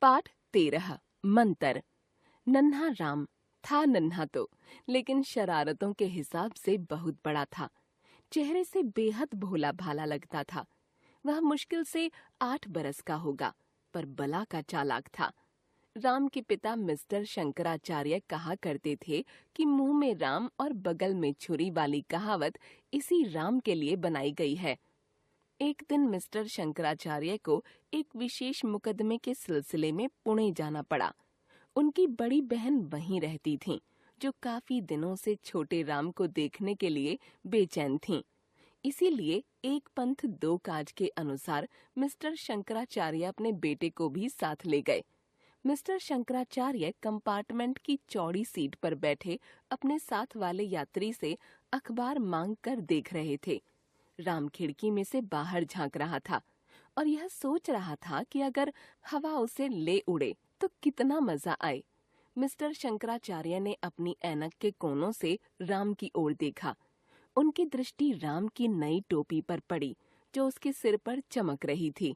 पाठ 13 मंतर। नन्हा राम था नन्हा तो, लेकिन शरारतों के हिसाब से बहुत बड़ा था। चेहरे से बेहद भोला भाला लगता था। वह मुश्किल से 8 बरस का होगा, पर बला का चालाक था। राम के पिता मिस्टर शंकराचार्य कहा करते थे कि मुंह में राम और बगल में छुरी वाली कहावत इसी राम के लिए बनाई गई है। एक दिन मिस्टर शंकराचार्य को एक विशेष मुकदमे के सिलसिले में पुणे जाना पड़ा। उनकी बड़ी बहन वहीं रहती थीं, जो काफी दिनों से छोटे राम को देखने के लिए बेचैन थीं। इसीलिए एक पंथ दो काज के अनुसार मिस्टर शंकराचार्य अपने बेटे को भी साथ ले गए। मिस्टर शंकराचार्य कंपार्टमेंट की चौड़ी सीट पर बैठे अपने साथ वाले यात्री से अखबार मांग कर देख रहे थे। राम खिड़की में से बाहर झांक रहा था और यह सोच रहा था कि अगर हवा उसे ले उड़े तो कितना मजा आए। मिस्टर शंकराचार्य ने अपनी ऐनक के कोनों से राम की ओर देखा। उनकी दृष्टि राम की नई टोपी पर पड़ी, जो उसके सिर पर चमक रही थी।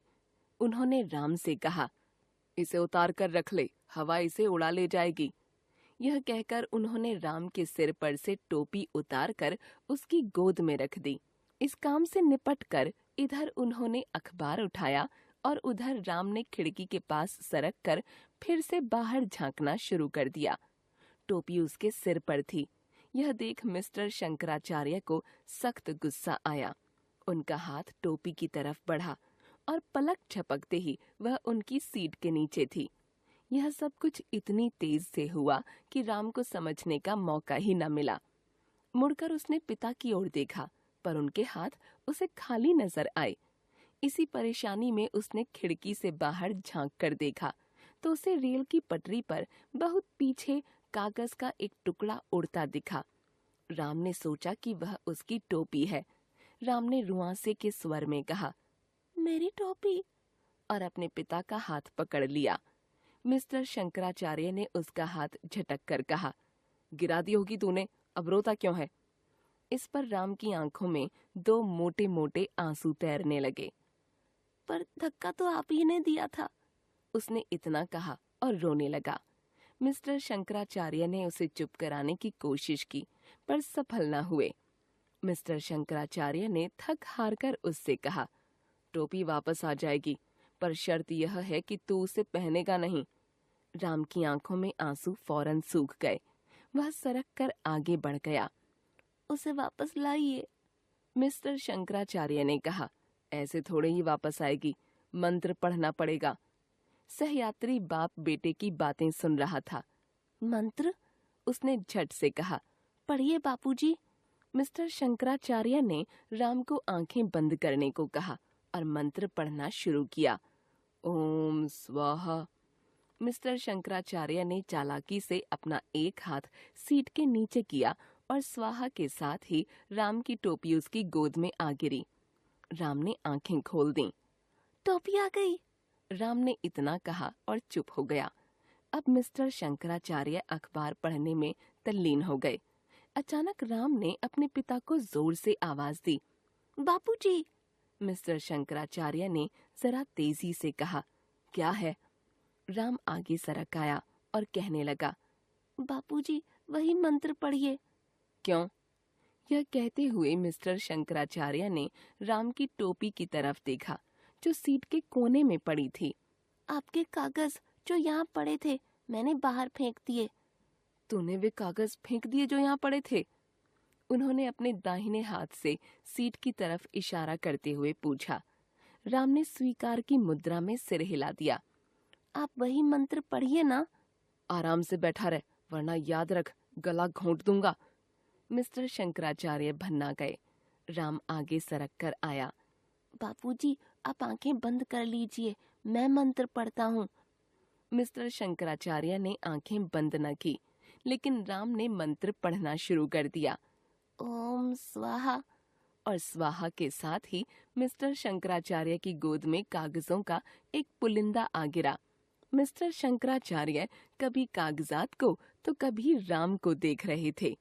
उन्होंने राम से कहा, इसे उतार कर रख ले, हवा इसे उड़ा ले जाएगी। यह कहकर उन्होंने राम के सिर पर से टोपी उतार कर उसकी गोद में रख दी। इस काम से निपटकर इधर उन्होंने अखबार उठाया और उधर राम ने खिड़की के पास सरक कर फिर से बाहर झांकना शुरू कर दिया। टोपी उसके सिर पर थी। यह देख मिस्टर शंकराचार्य को सख्त गुस्सा आया। उनका हाथ टोपी की तरफ बढ़ा और पलक झपकते ही वह उनकी सीट के नीचे थी। यह सब कुछ इतनी तेज से हुआ कि राम को समझने का मौका ही न मिला। मुड़कर उसने पिता की ओर देखा, पर उनके हाथ उसे खाली नजर आए। इसी परेशानी में उसने खिड़की से बाहर झांक कर देखा तो उसे रेल की पटरी पर बहुत पीछे कागज का एक टुकड़ा उड़ता दिखा। राम ने सोचा कि वह उसकी टोपी है। राम ने रुआंसे के स्वर में कहा, मेरी टोपी, और अपने पिता का हाथ पकड़ लिया। मिस्टर शंकराचार्य ने उसका हाथ झटक कर कहा, गिरा दी होगी तूने, अब रोता क्यों है? इस पर राम की आंखों में 2 मोटे मोटे आंसू तैरने लगे। पर धक्का तो आप ही ने दिया था, उसने इतना कहा और रोने लगा। मिस्टर शंकराचार्य ने उसे चुप कराने की कोशिश की, पर सफल न हुए। मिस्टर शंकराचार्य ने थक हार कर उससे कहा, टोपी वापस आ जाएगी, पर शर्त यह है कि तू उसे पहनेगा नहीं। राम की आंखों में आंसू फौरन सूख गए। वह सरक कर आगे बढ़ गया। उसे वापस लाइए, मिस्टर शंकराचार्य ने कहा। ऐसे थोड़े ही वापस आएगी, मंत्र पढ़ना पड़ेगा। सहयात्री बाप बेटे की बातें सुन रहा था। मंत्र? उसने झट से कहा। पढ़िए बापूजी। मिस्टर शंकराचार्य ने राम को आंखें बंद करने को कहा और मंत्र पढ़ना शुरू किया। ओम स्वाहा। मिस्टर शंकराचार्य ने चालाकी से अपना एक हाथ सीट के नीचे किया और स्वाहा के साथ ही राम की टोपी उसकी गोद में आ गिरी। राम ने आंखें खोल दी। टोपी आ गई, राम ने इतना कहा और चुप हो गया। अब मिस्टर शंकराचार्य अखबार पढ़ने में तल्लीन हो गए। अचानक राम ने अपने पिता को जोर से आवाज दी। बापूजी! मिस्टर शंकराचार्य ने जरा तेजी से कहा। क्या है? राम आगे सरक आया और कहने लगा, बापूजी, वही मंत्र पढ़िए। क्यों? यह कहते हुए मिस्टर शंकराचार्य ने राम की टोपी की तरफ देखा, जो सीट के कोने में पड़ी थी। आपके कागज जो यहाँ पड़े थे, मैंने बाहर फेंक दिए। तूने वे कागज फेंक दिए जो यहाँ पड़े थे? उन्होंने अपने दाहिने हाथ से सीट की तरफ इशारा करते हुए पूछा। राम ने स्वीकार की मुद्रा में सिर हिला दिया। आप वही मंत्र पढ़िए ना। आराम से बैठा रह, वरना याद रख, गला घोंट दूंगा। मिस्टर शंकराचार्य भन्ना गए। राम आगे सरक कर आया। बापूजी, आप आंखें बंद कर लीजिए, मैं मंत्र पढ़ता हूँ। मिस्टर शंकराचार्य ने आंखें बंद न की, लेकिन राम ने मंत्र पढ़ना शुरू कर दिया। ओम स्वाहा। और स्वाहा के साथ ही मिस्टर शंकराचार्य की गोद में कागजों का एक पुलिंदा आ गिरा। मिस्टर शंकराचार्य कभी कागजात को तो कभी राम को देख रहे थे।